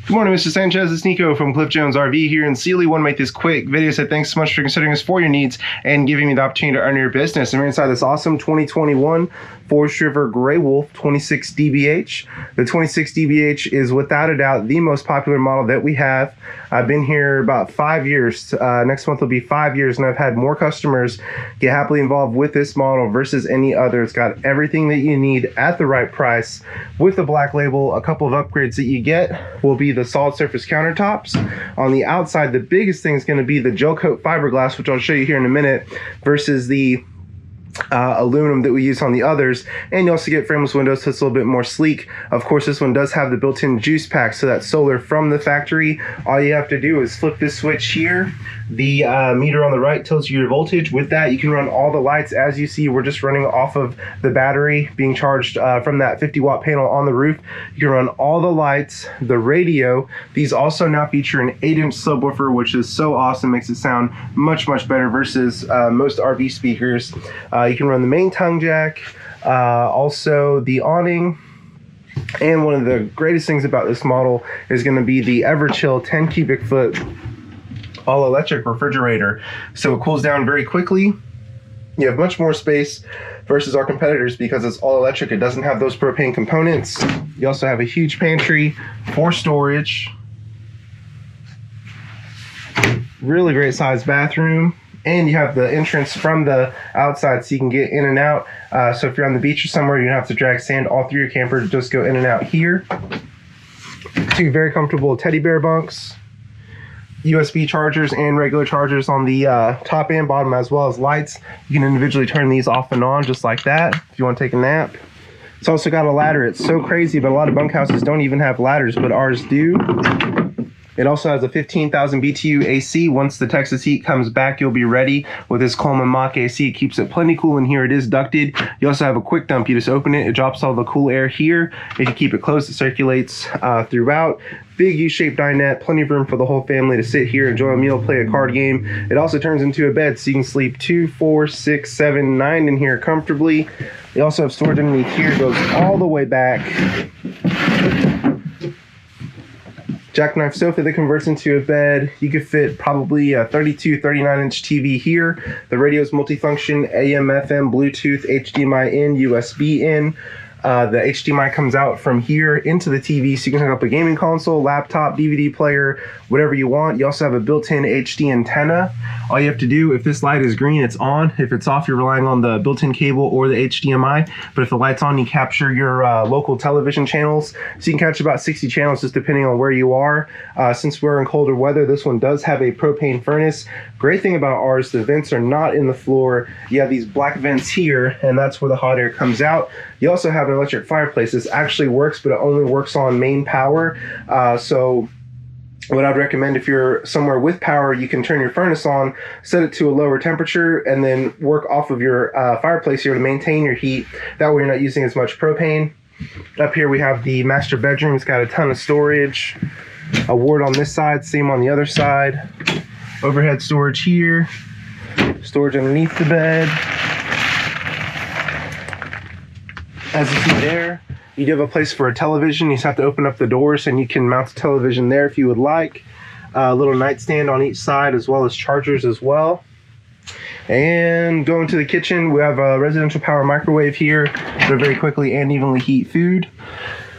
Good morning, Mr. Sanchez. It's Nico from Cliff Jones RV here in Sealy. Want to make this quick video. So thanks so much for considering us for your needs and giving me the opportunity to earn your business. And we're inside this awesome 2021 Forest River Grey Wolf 26 DBH. The 26 DBH is without a doubt the most popular model that we have. I've been here about 5 years. Next month will be 5 years, and I've had more customers get happily involved with this model versus any other. It's got everything that you need at the right price with the black label. A couple of upgrades that you get will be the solid surface countertops. On the outside, the biggest thing is going to be the gel coat fiberglass, which I'll show you here in a minute, versus the aluminum that we use on the others. And you also get frameless windows, so it's a little bit more sleek. Of course, this one does have the built-in juice pack, so that's solar from the factory. All you have to do is flip this switch here. The meter on the right tells you your voltage. With that, you can run all the lights. As you see, we're just running off of the battery being charged from that 50-watt panel on the roof. You can run all the lights, the radio. These also now feature an 8-inch subwoofer, which is so awesome, makes it sound much better versus most RV speakers. You can run the main tongue jack, also the awning. And one of the greatest things about this model is going to be the Everchill 10 cubic foot all electric refrigerator. So it cools down very quickly. You have much more space versus our competitors because it's all electric. It doesn't have those propane components. You also have a huge pantry for storage. Really great sized bathroom. And you have the entrance from the outside so you can get in and out. So if you're on the beach or somewhere, you don't have to drag sand all through your camper to just go in and out here. Two very comfortable teddy bear bunks. USB chargers and regular chargers on the top and bottom, as well as lights. You can individually turn these off and on just like that if you want to take a nap. It's also got a ladder. It's so crazy, but a lot of bunkhouses don't even have ladders, but ours do. It also has a 15,000 BTU AC. Once the Texas heat comes back, you'll be ready with this Coleman Mach AC. It keeps it plenty cool in here. It is ducted. You also have a quick dump. You just open it. It drops all the cool air here. If you keep it closed, it circulates throughout. Big U-shaped dinette, plenty of room for the whole family to sit here, enjoy a meal, play a card game. It also turns into a bed, so you can sleep 2, 4, 6, 7, 9 in here comfortably. You also have storage underneath here. It goes all the way back. Jackknife sofa that converts into a bed. You could fit probably a 32, 39-inch TV here. The radio is multifunction, AM, FM, Bluetooth, HDMI in, USB in. The HDMI comes out from here into the TV, so you can hook up a gaming console, laptop, DVD player, whatever you want. You also have a built-in HD antenna. All you have to do, if this light is green, it's on. If it's off, you're relying on the built-in cable or the HDMI. But if the light's on, you capture your local television channels. So you can catch about 60 channels just depending on where you are. Since we're in colder weather, this one does have a propane furnace. Great thing about ours, the vents are not in the floor. You have these black vents here, and that's where the hot air comes out. You also have an electric fireplace. This actually works, but it only works on main power. So what I'd recommend, if you're somewhere with power, you can turn your furnace on, set it to a lower temperature, and then work off of your fireplace here to maintain your heat. That way you're not using as much propane. Up here we have the master bedroom. It's got a ton of storage. A ward on this side, same on the other side. Overhead storage here. Storage underneath the bed. As you see there, you do have a place for a television. You just have to open up the doors and you can mount a television there if you would like. A little nightstand on each side, as well as chargers as well. And going to the kitchen, we have a residential power microwave here to very quickly and evenly heat food.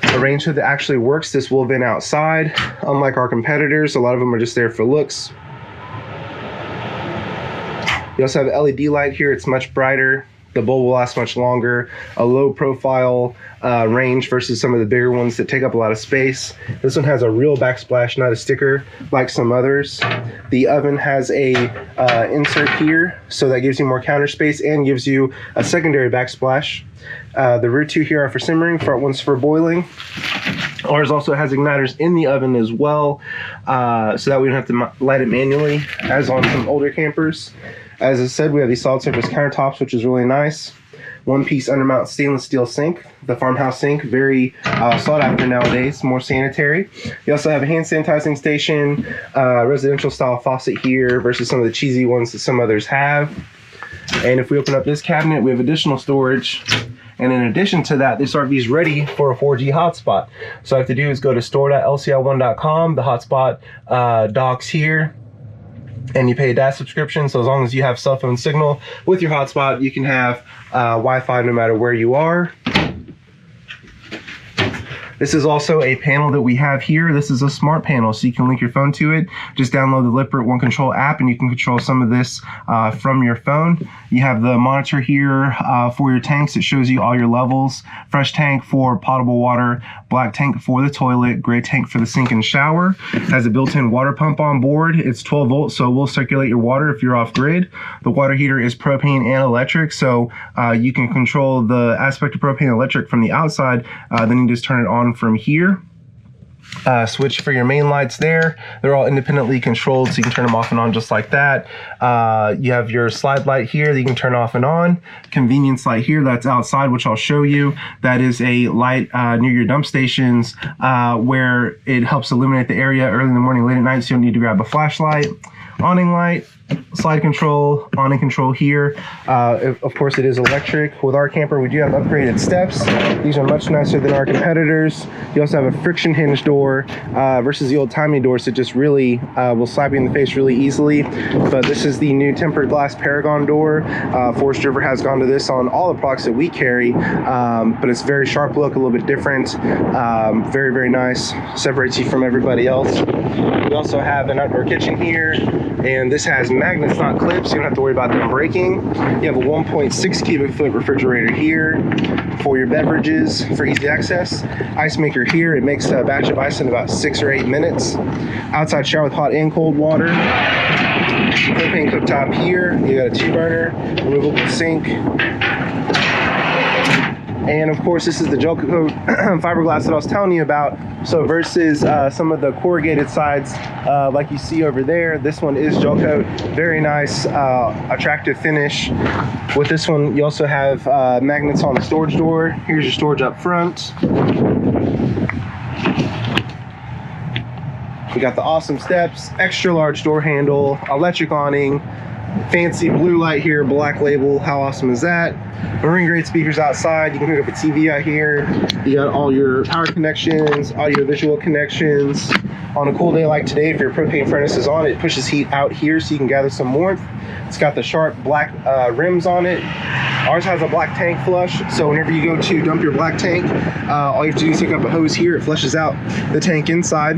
A range hood that actually works. This will vent outside. Unlike our competitors, a lot of them are just there for looks. You also have an LED light here. It's much brighter. The bulb will last much longer. A low profile range versus some of the bigger ones that take up a lot of space. This one has a real backsplash, not a sticker like some others. The oven has a insert here, so that gives you more counter space and gives you a secondary backsplash. The rear two here are for simmering, front one's for boiling. Ours also has igniters in the oven as well, so that we don't have to light it manually as on some older campers. As I said, we have these solid surface countertops, which is really nice. One-piece undermount stainless steel sink, the farmhouse sink, very sought after nowadays, more sanitary. You also have a hand sanitizing station, residential style faucet here versus some of the cheesy ones that some others have. And if we open up this cabinet, we have additional storage. And in addition to that, this RV is ready for a 4G hotspot. So all I have to do is go to store.lci1.com. The hotspot docks here, and you pay a DAS subscription. So as long as you have cell phone signal with your hotspot, you can have Wi-Fi no matter where you are. This is also a panel that we have here. This is a smart panel, so you can link your phone to it. Just download the Lippert One Control app, and you can control some of this from your phone. You have the monitor here for your tanks. It shows you all your levels. Fresh tank for potable water, black tank for the toilet, gray tank for the sink and shower. It has a built-in water pump on board. It's 12 volts, so it will circulate your water if you're off grid. The water heater is propane and electric, so you can control the aspect of propane and electric from the outside. Then you just turn it on from here. Switch for your main lights there. They're all independently controlled, so you can turn them off and on just like that. You have your slide light here that you can turn off and on. Convenience light here, that's outside, which I'll show you. That is a light near your dump stations where it helps illuminate the area early in the morning, late at night, so you don't need to grab a flashlight. Awning light, slide control, awning control here. Of course, it is electric. With our camper, we do have upgraded steps. These are much nicer than our competitors. You also have a friction hinge door versus the old-timey doors that just really will slap you in the face really easily. But this is the new tempered glass Paragon door. Forest River has gone to this on all the products that we carry, but it's very sharp look, a little bit different. Very, very nice. Separates you from everybody else. We also have an outdoor kitchen here, and this has magnets, not clips. You don't have to worry about them breaking. You have a 1.6 cubic foot refrigerator here for your beverages for easy access. Ice maker here. It makes a batch of ice in about 6 or 8 minutes. Outside shower with hot and cold water. Propane cooktop here. You got a 2-burner, removable sink. And of course, this is the gel coat fiberglass that I was telling you about. So versus some of the corrugated sides, like you see over there, this one is gel coat. Very nice, attractive finish. With this one, you also have magnets on the storage door. Here's your storage up front. We got the awesome steps, extra large door handle, electric awning, fancy blue light here, black label. How awesome is that? Marine grade speakers outside. You can hook up a TV out here. You got all your power connections, all your visual connections. On a cool day like today, if your propane furnace is on, it pushes heat out here so you can gather some warmth. It's got the sharp black rims on it. Ours has a black tank flush, so whenever you go to dump your black tank, all you have to do is hook up a hose here. It flushes out the tank inside.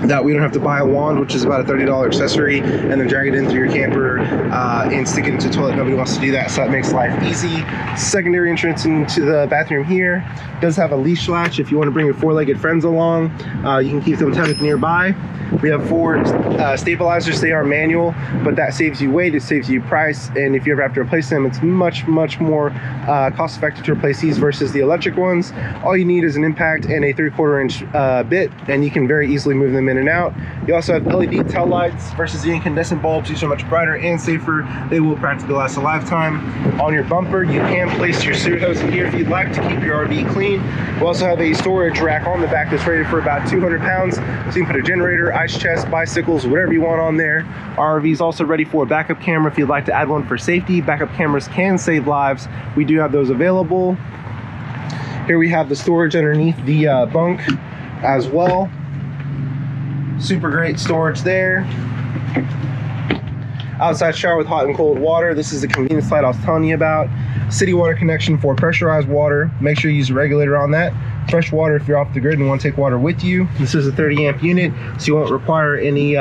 That we don't have to buy a wand, which is about a $30 accessory, and then drag it in through your camper and stick it into the toilet. Nobody wants to do that, so that makes life easy. Statuary entrance into the bathroom here. Does have a leash latch if you want to bring your 4-legged friends along. You can keep them tethered nearby. We have 4 stabilizers. They are manual, but that saves you weight, it saves you price, and if you ever have to replace them, it's much more cost effective to replace these versus the electric ones. All you need is an impact and a 3/4 inch bit, and you can very easily move them in and out. You also have LED tail lights versus the incandescent bulbs. These are much brighter and safer. They will practically last a lifetime. On your bumper, you can place your sewer hose in here if you'd like to keep your RV clean. We also have a storage rack on the back that's rated for about 200 pounds, so you can put a generator, ice chest, bicycles, whatever you want on there. Our RV is also ready for a backup camera if you'd like to add one for safety. Backup cameras can save lives. We do have those available. Here we have the storage underneath the bunk as well. Super great storage there. Outside shower with hot and cold water. This is the convenience light I was telling you about. City water connection for pressurized water. Make sure you use a regulator on that. Fresh water if you're off the grid and want to take water with you. This is a 30 amp unit, so you won't require any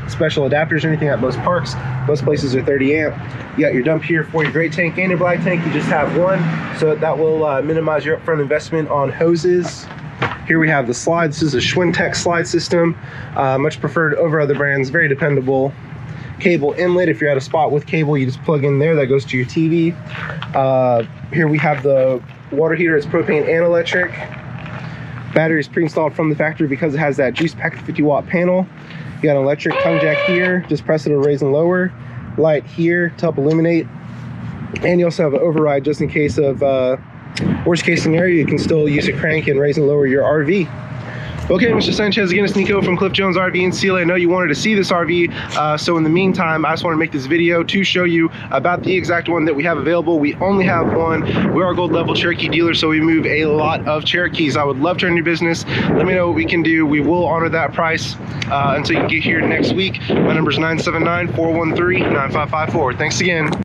special adapters or anything at most parks. Most places are 30 amp. You got your dump here for your gray tank and your black tank. You just have one, so that will minimize your upfront investment on hoses. Here we have the slide. This is a Schwintek slide system, much preferred over other brands, very dependable. Cable inlet, if you're at a spot with cable, you just plug in there, that goes to your TV. Here we have the water heater. It's propane and electric. Battery is pre-installed from the factory because it has that juice pack 50-watt panel. You got an electric tongue jack here, just press it to raise and lower. Light here to help illuminate. And you also have an override just in case of worst case scenario. You can still use a crank and raise and lower your RV. Okay, Mr. Sanchez, again, it's Nico from Cliff Jones RV in Sealy. I know you wanted to see this RV, so in the meantime, I just want to make this video to show you about the exact one that we have available. We only have one. We're our gold level Cherokee dealer, so we move a lot of Cherokees. I would love to earn your business. Let me know what we can do. We will honor that price until you get here next week. My number is 979-413-9554. Thanks again.